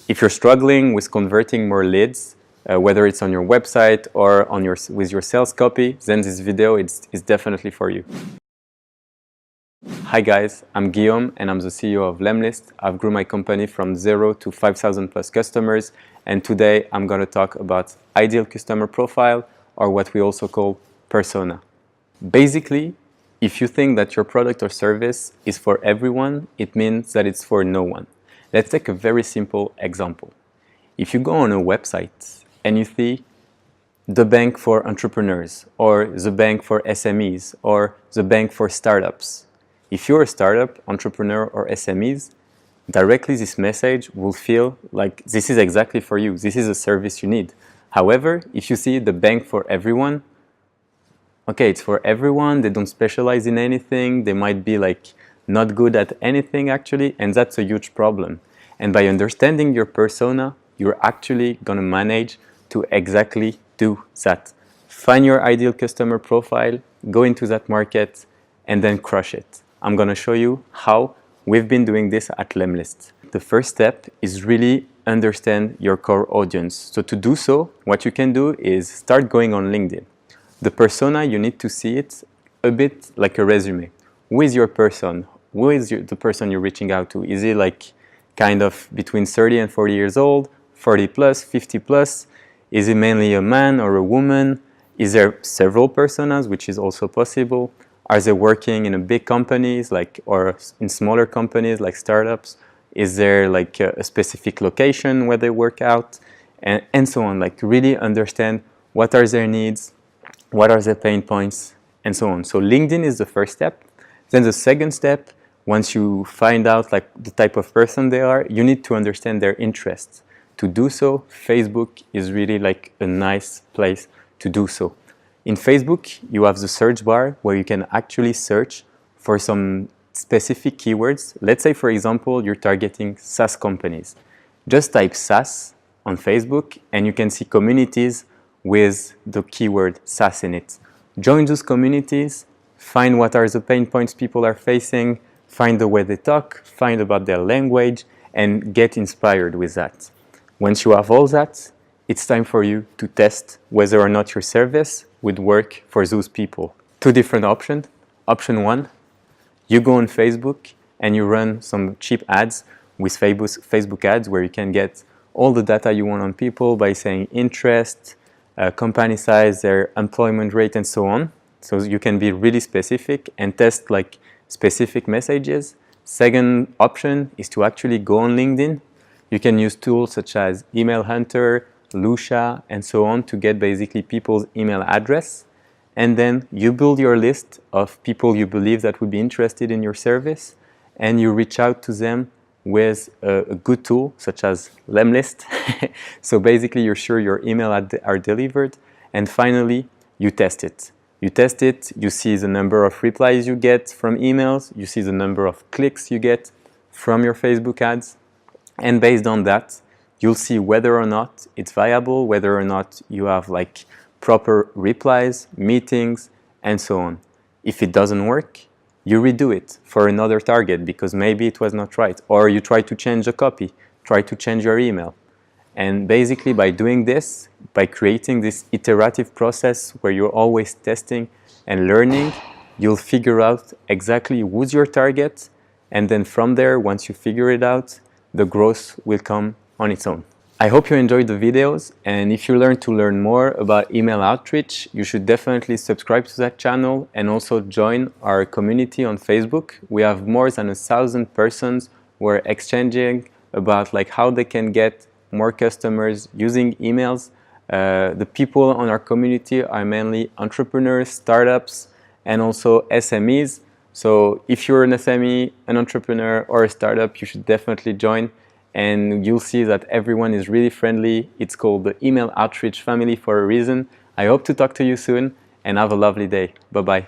If you're struggling with converting more leads, whether it's on your website or on with your sales copy, then this video is definitely for you. Hi guys, I'm Guillaume and I'm the CEO of Lemlist. I've grew my company from 0 to 5,000 plus customers, and today I'm going to talk about ideal customer profile, or what we also call persona. Basically, if you think that your product or service is for everyone, it means that it's for no one. Let's take a very simple example. If you go on a website and you see the bank for entrepreneurs, or the bank for SMEs, or the bank for startups, if you're a startup, entrepreneur, or SMEs, directly this message will feel like this is exactly for you. This is a service you need. However, if you see the bank for everyone, okay, it's for everyone. They don't specialize in anything. They might be like not good at anything actually, and that's a huge problem. And by understanding your persona, you're actually gonna manage to exactly do that. Find your ideal customer profile, go into that market, and then crush it. I'm going to show you how we've been doing this at Lemlist. The first step is really understand your core audience. So to do so, what you can do is start going on LinkedIn. The persona, you need to see it a bit like a resume. Who is your person? Who is the person you're reaching out to? Is it like kind of between 30 and 40 years old, 40 plus, 50 plus? Is it mainly a man or a woman? Is there several personas, which is also possible? Are they working in big companies or in smaller companies like startups? Is there like a specific location where they work out? And so on. Like really understand what are their needs, what are their pain points, and so on. So LinkedIn is the first step. Then the second step, once you find out like the type of person they are, you need to understand their interests. To do so, Facebook is really like a nice place to do so. In Facebook, you have the search bar where you can actually search for some specific keywords. Let's say, for example, you're targeting SaaS companies. Just type SaaS on Facebook and you can see communities with the keyword SaaS in it. Join those communities, find what are the pain points people are facing, find the way they talk, find about their language, and get inspired with that. Once you have all that, it's time for you to test whether or not your service would work for those people. Two different options. Option one, you go on Facebook and you run some cheap ads with Facebook ads where you can get all the data you want on people by saying interest, company size, their employment rate, and so on. So you can be really specific and test like specific messages. Second option is to actually go on LinkedIn. You can use tools such as Email Hunter, Lucia, and so on to get basically people's email address. And then you build your list of people you believe that would be interested in your service, and you reach out to them with a good tool such as Lemlist. So basically you're sure your email are delivered, and finally you test it. You test it, you see the number of replies you get from emails, you see the number of clicks you get from your Facebook ads, and based on that, you'll see whether or not it's viable, whether or not you have like proper replies, meetings, and so on. If it doesn't work, you redo it for another target because maybe it was not right. Or you try to change the copy, try to change your email. And basically by doing this, by creating this iterative process where you're always testing and learning, you'll figure out exactly who's your target. And then from there, once you figure it out, the growth will come on its own. I hope you enjoyed the videos, and if you learn to learn more about email outreach, you should definitely subscribe to that channel and also join our community on Facebook. We have more than 1,000 persons who are exchanging about like how they can get more customers using emails. The people on our community are mainly entrepreneurs, startups, and also SMEs. So if you're an SME, an entrepreneur, or a startup, you should definitely join. And you'll see that everyone is really friendly. It's called the Email Outreach Family for a reason. I hope to talk to you soon, and have a lovely day. Bye-bye.